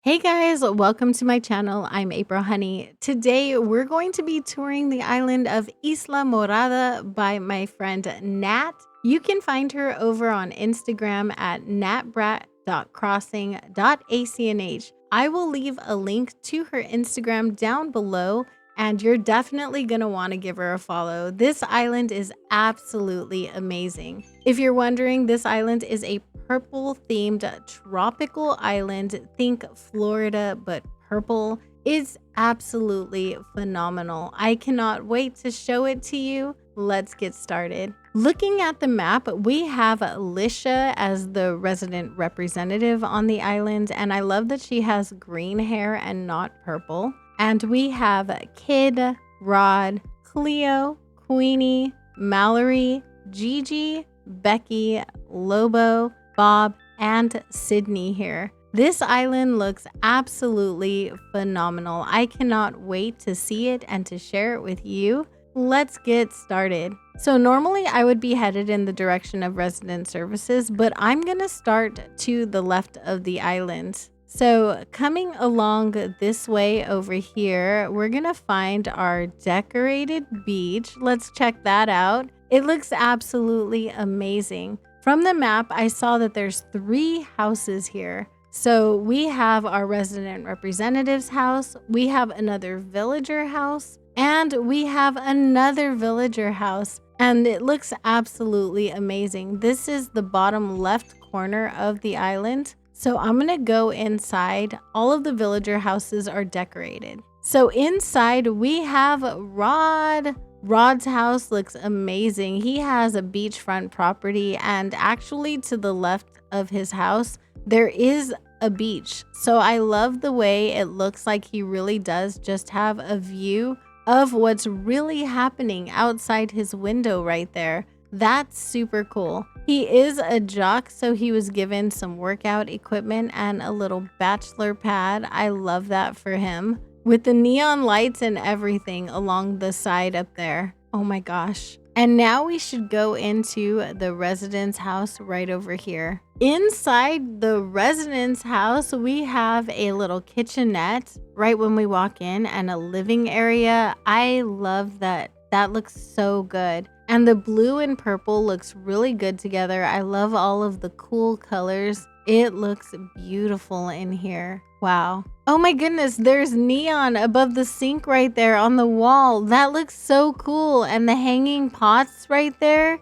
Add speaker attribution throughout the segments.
Speaker 1: Hey guys, welcome to my channel. I'm April Honey. Today we're going to be touring the island of Isla Morada by my friend Nat. You can find her over on Instagram at natbrat.crossing.acnh. I will leave a link to her Instagram down below, and you're definitely going to want to give her a follow. This island is absolutely amazing. If you're wondering, this island is a purple themed tropical island. Think Florida, but purple. Is absolutely phenomenal. I cannot wait to show it to you. Let's get started. Looking at the map, we have Lisha as the resident representative on the island, and I love that she has green hair and not purple. And we have Kid, Rod, Cleo, Queenie, Mallory, Gigi, Becky, Lobo, Bob, and Sydney here. This island looks absolutely phenomenal. I cannot wait to see it and to share it with you. Let's get started. So normally I would be headed in the direction of resident services, but I'm gonna start to the left of the island. So coming along this way over here, we're gonna find our decorated beach. Let's check that out. It looks absolutely amazing. From the map, I saw that there's 3 houses here. So we have our resident representative's house, we have another villager house, and we have another villager house. And it looks absolutely amazing. This is the bottom left corner of the island. So I'm gonna go inside. All of the villager houses are decorated. So inside we have Rod. Rod's house looks amazing. He has a beachfront property, and actually to the left of his house, there is a beach. So I love the way it looks like he really does just have a view of what's really happening outside his window right there. That's super cool. He is a jock, so he was given some workout equipment and a little bachelor pad. I love that for him. With the neon lights and everything along the side up there. Oh my gosh. And now we should go into the residence house right over here. Inside the residence house, we have a little kitchenette right when we walk in and a living area. I love that. That looks so good. And the blue and purple looks really good together. I love all of the cool colors. It looks beautiful in here. Wow. Oh my goodness, there's neon above the sink right there on the wall. That looks so cool. And the hanging pots right there.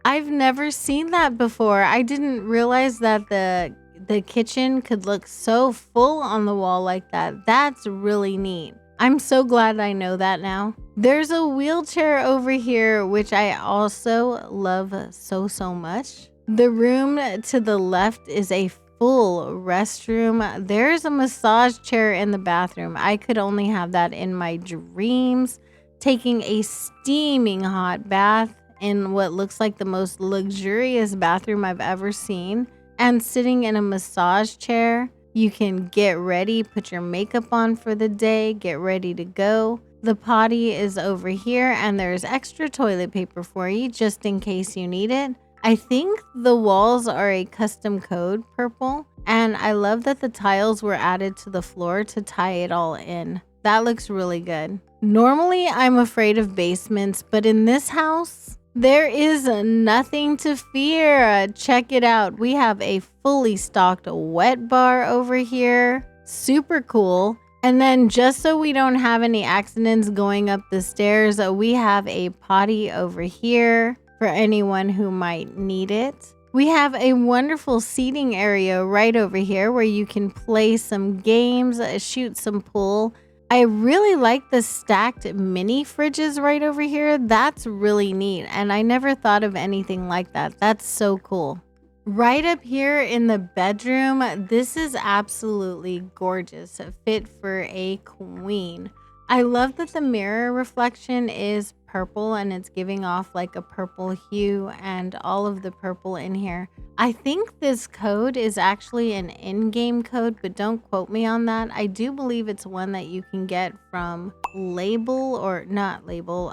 Speaker 1: I've never seen that before. I didn't realize that the kitchen could look so full on the wall like that. That's really neat. I'm so glad I know that now. There's a wheelchair over here, which I also love so much. The room to the left is a full restroom. There's a massage chair in the bathroom. I could only have that in my dreams. Taking a steaming hot bath in what looks like the most luxurious bathroom I've ever seen. And sitting in a massage chair. You can get ready, put your makeup on for the day, get ready to go. The potty is over here, and there's extra toilet paper for you just in case you need it. I think the walls are a custom code purple, and I love that the tiles were added to the floor to tie it all in. That looks really good. Normally, I'm afraid of basements, but in this house, there is nothing to fear. Check it out. We have a fully stocked wet bar over here. Super cool. And then just so we don't have any accidents going up the stairs, we have a potty over here for anyone who might need it. We have a wonderful seating area right over here where you can play some games, shoot some pool. I really like the stacked mini fridges right over here. That's really neat. And I never thought of anything like that. That's so cool. Right up here in the bedroom, this is absolutely gorgeous. Fit for a queen. I love that the mirror reflection is purple and it's giving off like a purple hue and all of the purple in here. I think this code is actually an in-game code, but don't quote me on that. I do believe it's one that you can get from Label or not Label,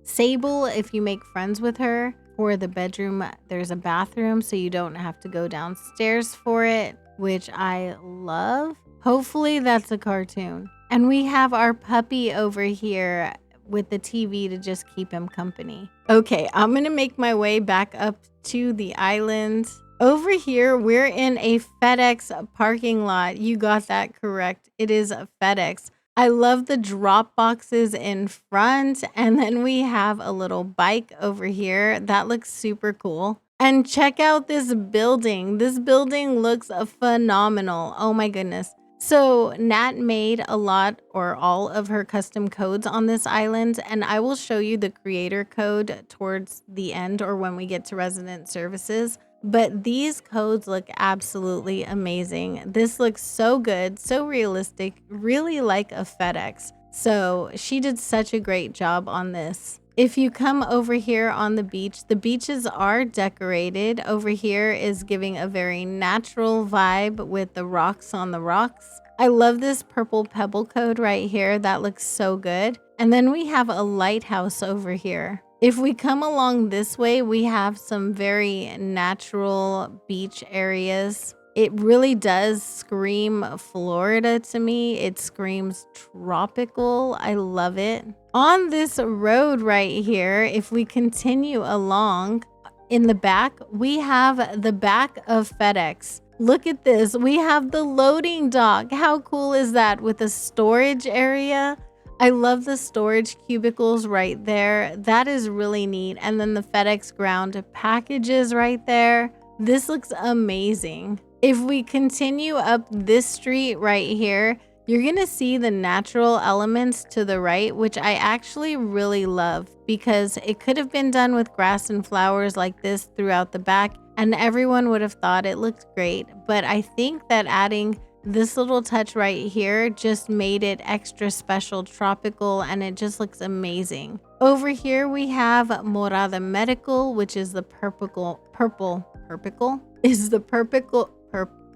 Speaker 1: Sable if you make friends with her. For the bedroom, there's a bathroom so you don't have to go downstairs for it. which I love. Hopefully that's a cartoon. And we have our puppy over here with the TV to just keep him company. Okay, I'm going to make my way back up to the island. Over here, we're in a FedEx parking lot. You got that correct. It is a FedEx. I love the drop boxes in front. And then we have a little bike over here. That looks super cool. And check out this building. This building looks phenomenal. Oh my goodness. So Nat made a lot or all of her custom codes on this island, and I will show you the creator code towards the end or when we get to resident services. But these codes look absolutely amazing. This looks so good, so realistic, really like a FedEx. So she did such a great job on this. If you come over here on the beaches are decorated. Over here is giving a very natural vibe with the rocks on the rocks. I love this purple pebble code right here. That looks so good. And then we have a lighthouse over here. If we come along this way, we have some very natural beach areas. It really does scream Florida to me. It screams tropical. I love it. On this road right here, if we continue along, in the back, we have the back of FedEx. Look at this. We have the loading dock. How cool is that with a storage area? I love the storage cubicles right there. That is really neat. And then the FedEx ground packages right there. This looks amazing. If we continue up this street right here, you're going to see the natural elements to the right, which I actually really love because it could have been done with grass and flowers like this throughout the back, and everyone would have thought it looked great. But I think that adding this little touch right here just made it extra special tropical, and it just looks amazing. Over here we have Morada Medical, which is the purple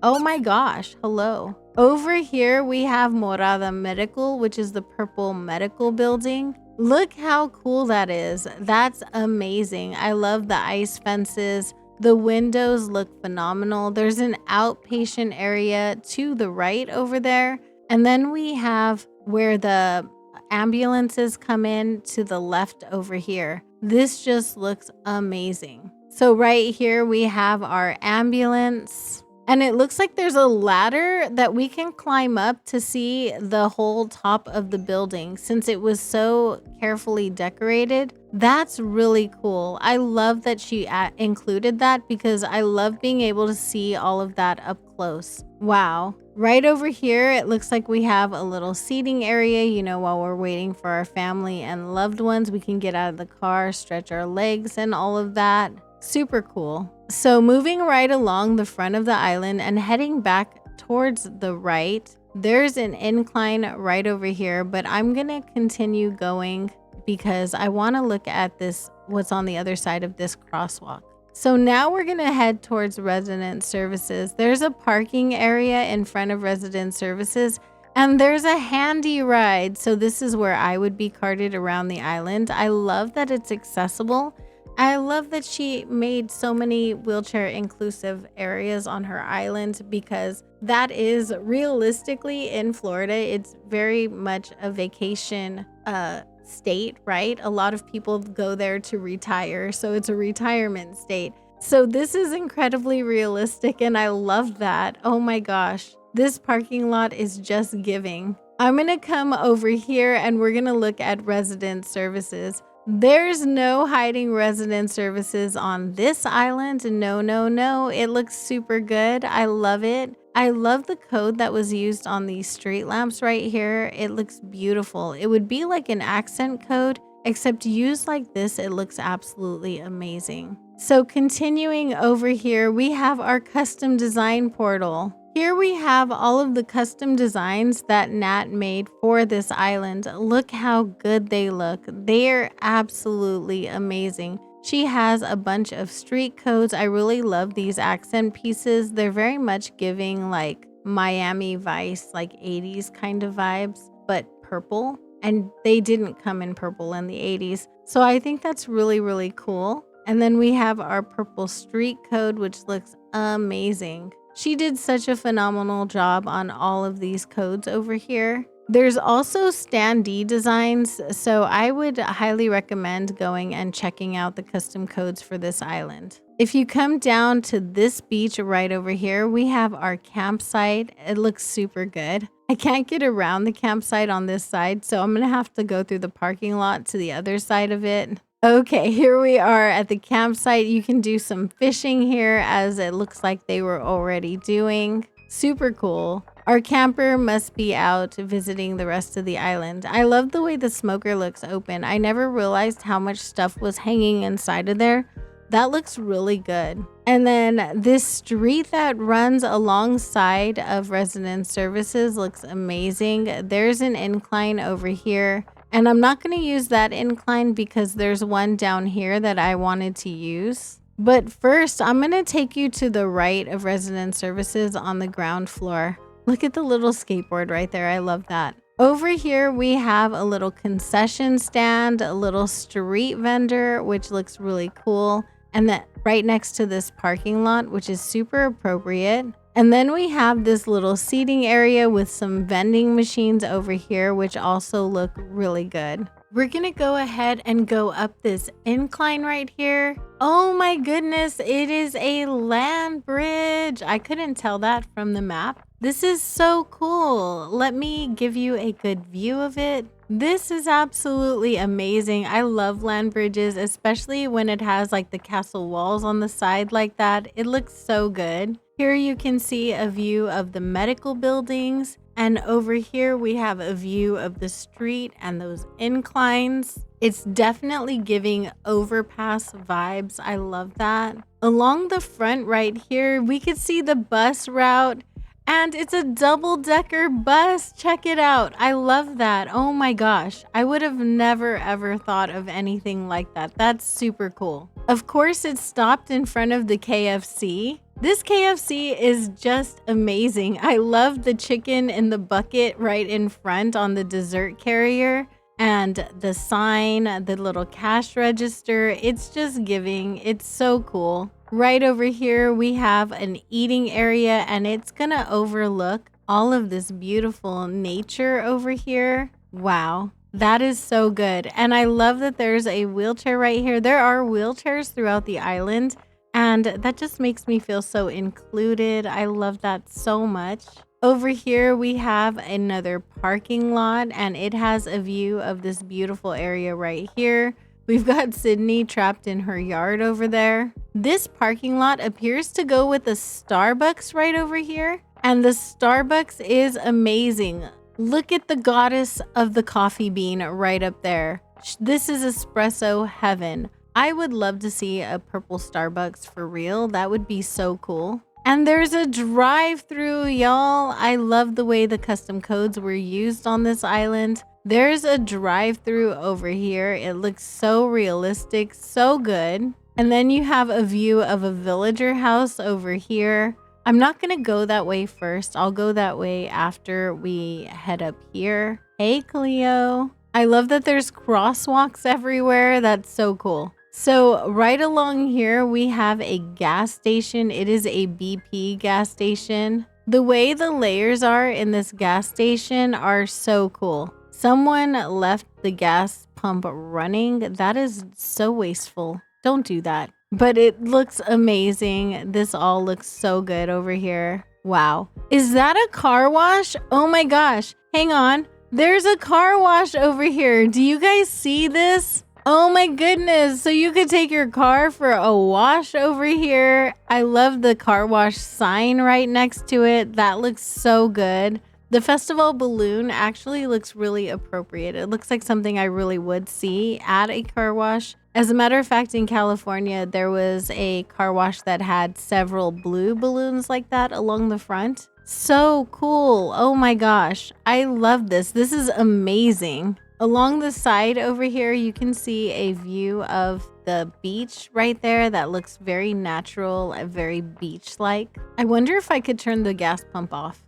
Speaker 1: oh my gosh, hello. Over here we have Morada Medical, which is the purple medical building. Look how cool that is. That's amazing. I love the ice fences. The windows look phenomenal. There's an outpatient area to the right over there. And then we have where the ambulances come in to the left over here. This just looks amazing. So right here we have our ambulance. And it looks like there's a ladder that we can climb up to see the whole top of the building since it was so carefully decorated. That's really cool. I love that she included that because I love being able to see all of that up close. Wow. Right over here, it looks like we have a little seating area, while we're waiting for our family and loved ones. We can get out of the car, stretch our legs and all of that. Super cool. So moving right along the front of the island and heading back towards the right, there's an incline right over here, but I'm going to continue going because I want to look at what's on the other side of this crosswalk. So now we're going to head towards resident services. There's a parking area in front of resident services, and there's a handy ride. So this is where I would be carted around the island. I love that it's accessible. I love that she made so many wheelchair inclusive areas on her island because that is realistically in Florida. It's very much a vacation state, right? A lot of people go there to retire. So it's a retirement state. So this is incredibly realistic and I love that. Oh my gosh. This parking lot is just giving. I'm going to come over here and we're going to look at resident services. There's no hiding resident services on this island. No. It looks super good. I love it. I love the code that was used on these street lamps right here. It looks beautiful. It would be like an accent code, except used like this, it looks absolutely amazing. So continuing over here, we have our custom design portal. Here we have all of the custom designs that Nat made for this island. Look how good they look. They're absolutely amazing. She has a bunch of street codes. I really love these accent pieces. They're very much giving like Miami Vice, like 80s kind of vibes, but purple. And they didn't come in purple in the 80s. So I think that's really, really cool. And then we have our purple street code, which looks amazing. She did such a phenomenal job on all of these codes over here. There's also standee designs, so I would highly recommend going and checking out the custom codes for this island. If you come down to this beach right over here, we have our campsite. It looks super good. I can't get around the campsite on this side, so I'm gonna have to go through the parking lot to the other side of it. Okay, here we are at the campsite. You can do some fishing here as it looks like they were already doing. Super cool. Our camper must be out visiting the rest of the island. I love the way the smoker looks open. I never realized how much stuff was hanging inside of there. That looks really good. And then this street that runs alongside of resident services looks amazing. There's an incline over here. And I'm not going to use that incline because there's one down here that I wanted to use. But first, I'm going to take you to the right of resident services on the ground floor. Look at the little skateboard right there. I love that. Over here, we have a little concession stand, a little street vendor, which looks really cool. And that right next to this parking lot, which is super appropriate. And then we have this little seating area with some vending machines over here, which also look really good. We're gonna go ahead and go up this incline right here. Oh my goodness, it is a land bridge. I couldn't tell that from the map. This is so cool. Let me give you a good view of it. This is absolutely amazing. I love land bridges, especially when it has like the castle walls on the side like that. It looks so good. Here you can see a view of the medical buildings. And over here we have a view of the street and those inclines. It's definitely giving overpass vibes. I love that. Along the front right here, we could see the bus route. And it's a double-decker bus. Check it out. I love that. Oh my gosh. I would have never ever thought of anything like that. That's super cool. Of course, it stopped in front of the KFC. This KFC is just amazing. I love the chicken in the bucket right in front on the dessert carrier. And the sign, the little cash register. It's just giving. It's so cool. Right over here, we have an eating area and it's gonna overlook all of this beautiful nature over here. Wow, that is so good. And I love that there's a wheelchair right here. There are wheelchairs throughout the island and that just makes me feel so included. I love that so much. Over here, we have another parking lot and it has a view of this beautiful area right here. We've got Sydney trapped in her yard over there. This parking lot appears to go with a Starbucks right over here. And the Starbucks is amazing. Look at the goddess of the coffee bean right up there. This is espresso heaven. I would love to see a purple Starbucks for real. That would be so cool. And there's a drive-through, y'all. I love the way the custom codes were used on this island. There's a drive-through over here. It looks so realistic, so good. And then you have a view of a villager house over here. I'm not gonna go that way first. I'll go that way after we head up here. Hey, Cleo. I love that there's crosswalks everywhere. That's so cool. So right along here, we have a gas station. It is a BP gas station. The way the layers are in this gas station are so cool. Someone left the gas pump running. That is so wasteful. Don't do that. But it looks amazing. This all looks so good over here. Wow. Is that a car wash? Oh my gosh. Hang on. There's a car wash over here. Do you guys see this? Oh my goodness. So you could take your car for a wash over here. I love the car wash sign right next to it. That looks so good. The festival balloon actually looks really appropriate. It looks like something I really would see at a car wash. As a matter of fact, in California, there was a car wash that had several blue balloons like that along the front. So cool. Oh my gosh. I love this. This is amazing. Along the side over here, you can see a view of the beach right there that looks very natural and very beach-like. I wonder if I could turn the gas pump off.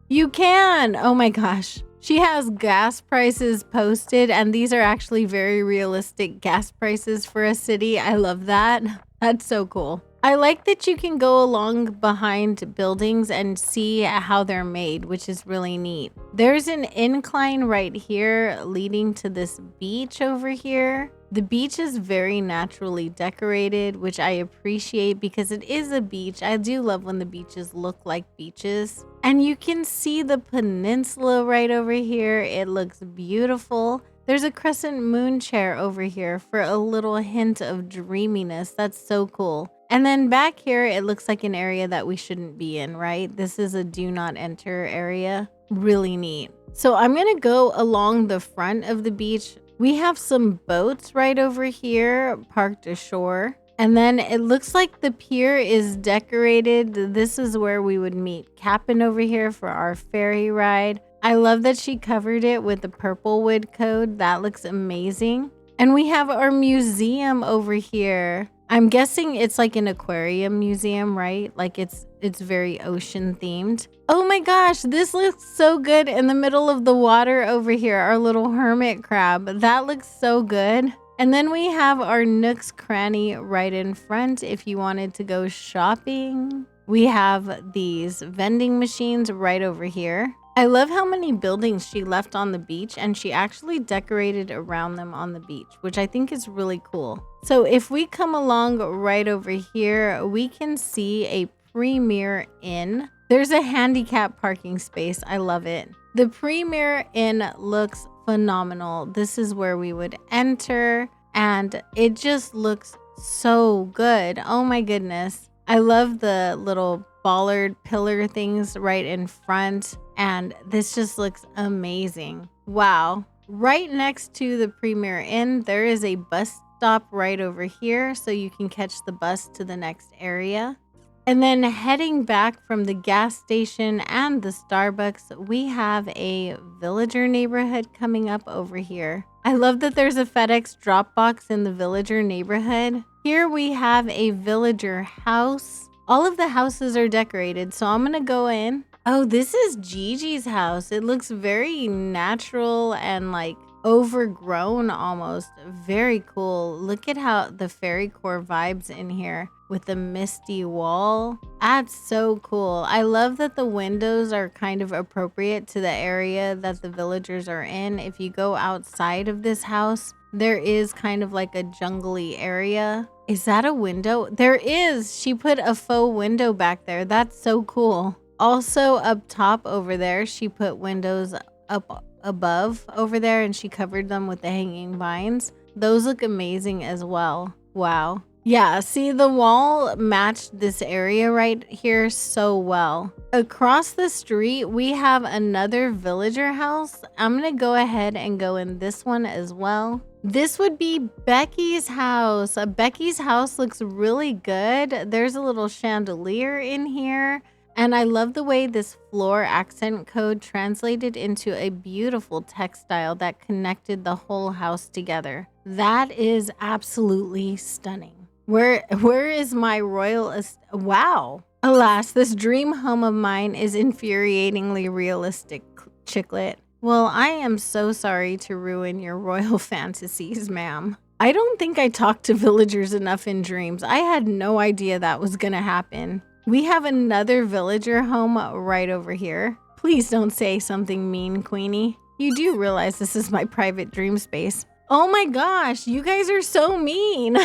Speaker 1: You can! Oh my gosh. She has gas prices posted, and these are actually very realistic gas prices for a city. I love that. That's so cool. I like that you can go along behind buildings and see how they're made, which is really neat. There's an incline right here leading to this beach over here. The beach is very naturally decorated, which I appreciate because it is a beach. I do love when the beaches look like beaches. And you can see the peninsula right over here. It looks beautiful. There's a crescent moon chair over here for a little hint of dreaminess. That's so cool. And then back here, it looks like an area that we shouldn't be in, right? This is a do not enter area. Really neat. So I'm going to go along the front of the beach. We have some boats right over here parked ashore. And then it looks like the pier is decorated. This is where we would meet Cap'n over here for our ferry ride. I love that she covered it with the purple wood code. That looks amazing. And we have our museum over here. I'm guessing it's like an aquarium museum, right? Like it's very ocean themed. Oh my gosh, this looks so good in the middle of the water over here. Our little hermit crab. That looks so good. And then we have our Nook's Cranny right in front if you wanted to go shopping. We have these vending machines right over here. I love how many buildings she left on the beach, and she actually decorated around them on the beach, which I think is really cool. So if we come along right over here, we can see a Premier Inn. There's a handicap parking space. I love it. The Premier Inn looks phenomenal. This is where we would enter, and it just looks so good. Oh my goodness. I love the little bollard pillar things right in front, and this just looks amazing. Wow. Right next to the Premier Inn, there is a bus stop right over here, so you can catch the bus to the next area. And then heading back from the gas station and the Starbucks, we have a villager neighborhood coming up over here. I love that there's a FedEx drop box in the villager neighborhood. Here we have a villager house. All of the houses are decorated, so I'm gonna go in. Oh, this is Gigi's house. It looks very natural and like overgrown almost. Very cool. Look at how the fairy core vibes in here with the misty wall. That's so cool. I love that the windows are kind of appropriate to the area that the villagers are in. If you go outside of this house, there is kind of like a jungly area. Is that a window? There is. She put a faux window back there. That's so cool. Also up top over there, she put windows up above over there, and she covered them with the hanging vines. Those look amazing as well. Wow. Yeah, see, the wall matched this area right here so well. Across the street, we have another villager house. I'm gonna go ahead and go in this one as well. This would be Becky's house. Becky's house looks really good. There's a little chandelier in here. And I love the way this floor accent code translated into a beautiful textile that connected the whole house together. That is absolutely stunning. Where is my royal wow. Alas, this dream home of mine is infuriatingly realistic, Chicklet. Well, I am so sorry to ruin your royal fantasies, ma'am. I don't think I talked to villagers enough in dreams. I had no idea that was gonna happen. We have another villager home right over here. Please don't say something mean, Queenie. You do realize this is my private dream space. Oh my gosh, you guys are so mean.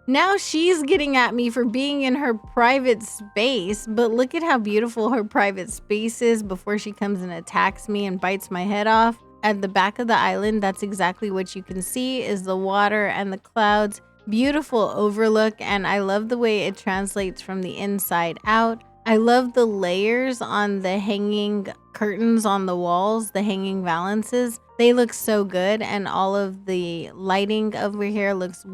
Speaker 1: Now she's getting at me for being in her private space, but look at how beautiful her private space is before she comes and attacks me and bites my head off. At the back of the island, that's exactly what you can see is the water and the clouds. Beautiful overlook, and I love the way it translates from the inside out. I love the layers on the hanging curtains on the walls, the hanging valances. They look so good, and all of the lighting over here looks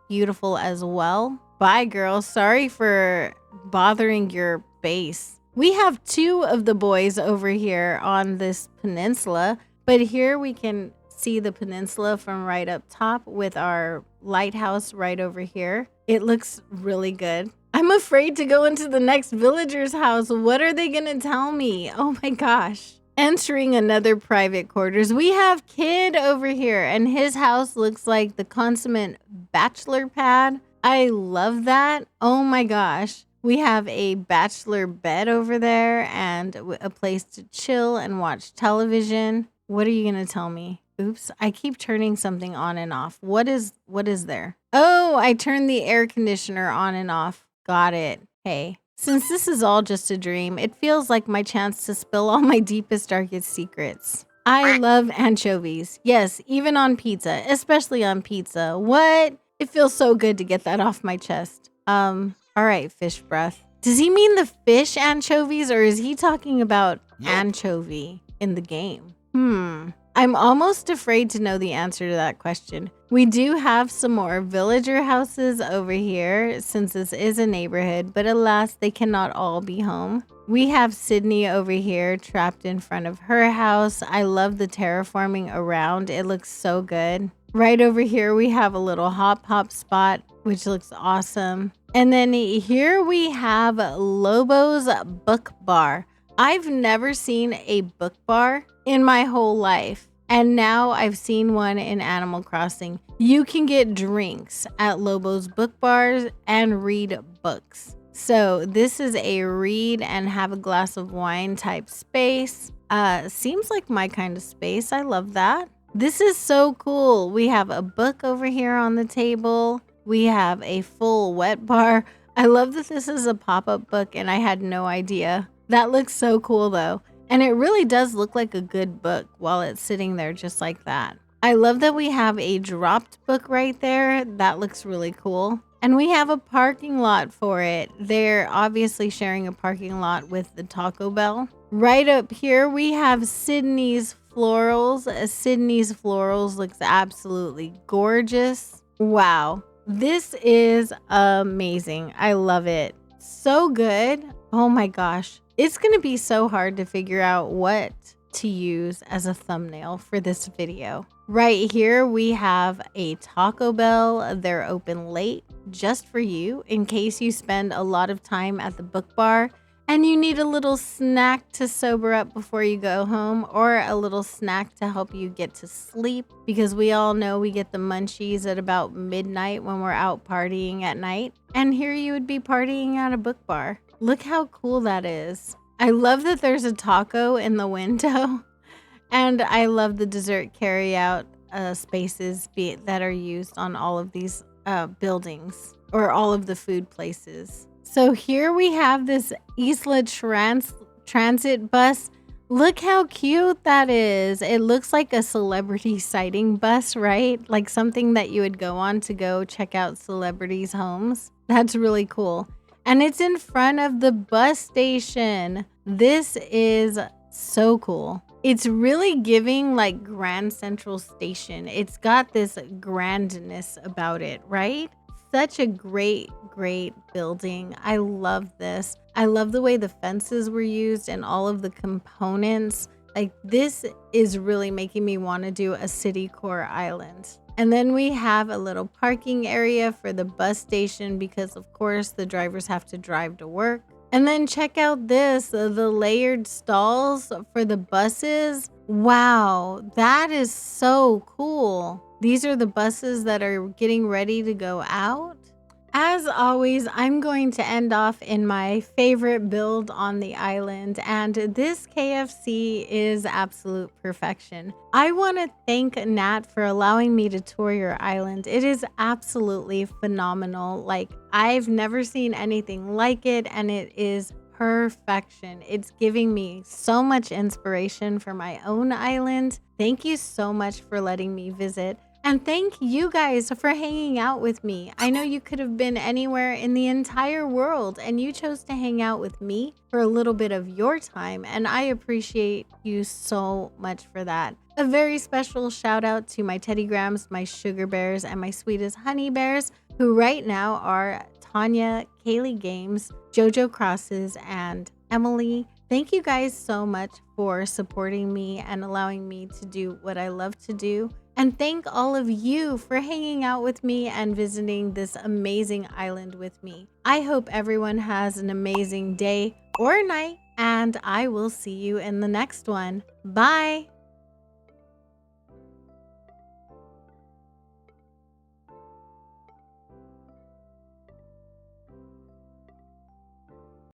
Speaker 1: beautiful as well. Bye, girl. Sorry for bothering your base. We have two of the boys over here on this peninsula, but here we can see the peninsula from right up top with our lighthouse right over here. It looks really good. I'm afraid to go into the next villager's house. What are they gonna tell me? Oh my gosh. Entering another private quarters, we have Kid over here, and his house looks like the consummate bachelor pad. I love that. Oh my gosh. We have a bachelor bed over there and a place to chill and watch television. What are you going to tell me? Oops, I keep turning something on and off. What is there? Oh, I turned the air conditioner on and off. Got it. Hey, since this is all just a dream, it feels like my chance to spill all my deepest, darkest secrets. I love anchovies. Yes, even on pizza, especially on pizza. What? It feels so good to get that off my chest. All right, fish breath. Does he mean the fish anchovies or is he talking about anchovy in the game? I'm almost afraid to know the answer to that question. We do have some more villager houses over here since this is a neighborhood, but alas, they cannot all be home. We have Sydney over here trapped in front of her house. I love the terraforming around. It looks so good. Right over here, we have a little hop spot, which looks awesome. And then here we have Lobo's Book Bar. I've never seen a book bar in my whole life. And now I've seen one in Animal Crossing. You can get drinks at Lobo's Book Bars and read books. So this is a read and have a glass of wine type space. Seems like my kind of space. I love that. This is so cool. We have a book over here on the table. We have a full wet bar. I love that this is a pop-up book and I had no idea. That looks so cool though. And it really does look like a good book while it's sitting there just like that. I love that we have a dropped book right there. That looks really cool. And we have a parking lot for it. They're obviously sharing a parking lot with the Taco Bell. Right up here, we have Sydney's Florals. Sydney's Florals looks absolutely gorgeous. Wow. This is amazing. I love it. So good. Oh my gosh. It's going to be so hard to figure out what to use as a thumbnail for this video. Right here, we have a Taco Bell. They're open late just for you in case you spend a lot of time at the book bar and you need a little snack to sober up before you go home or a little snack to help you get to sleep because we all know we get the munchies at about midnight when we're out partying at night. And here you would be partying at a book bar. Look how cool that is. I love that there's a taco in the window. And I love the dessert carry-out spaces that are used on all of these buildings or all of the food places. So here we have this Isla Transit bus. Look how cute that is. It looks like a celebrity sighting bus, right? Like something that you would go on to go check out celebrities' homes. That's really cool. And it's in front of the bus station. This is so cool. It's really giving like Grand Central Station. It's got this grandness about it, right? Such a great building. I love this. I love the way the fences were used and all of the components. Like this is really making me want to do a city core island. And then we have a little parking area for the bus station because of course the drivers have to drive to work. And then check out this, the layered stalls for the buses. Wow, that is so cool. These are the buses that are getting ready to go out. As always, I'm going to end off in my favorite build on the island, and this KFC is absolute perfection. I want to thank Nat for allowing me to tour your island. It is absolutely phenomenal. Like, I've never seen anything like it, and it is perfection. It's giving me so much inspiration for my own island. Thank you so much for letting me visit. And thank you guys for hanging out with me. I know you could have been anywhere in the entire world and you chose to hang out with me for a little bit of your time, and I appreciate you so much for that. A very special shout out to my Teddy Grams, my Sugar Bears, and my sweetest Honey Bears, who right now are Tanya, Kaylee Games, Jojo Crosses, and Emily. Thank you guys so much for supporting me and allowing me to do what I love to do. And thank all of you for hanging out with me and visiting this amazing island with me. I hope everyone has an amazing day or night, and I will see you in the next one. Bye!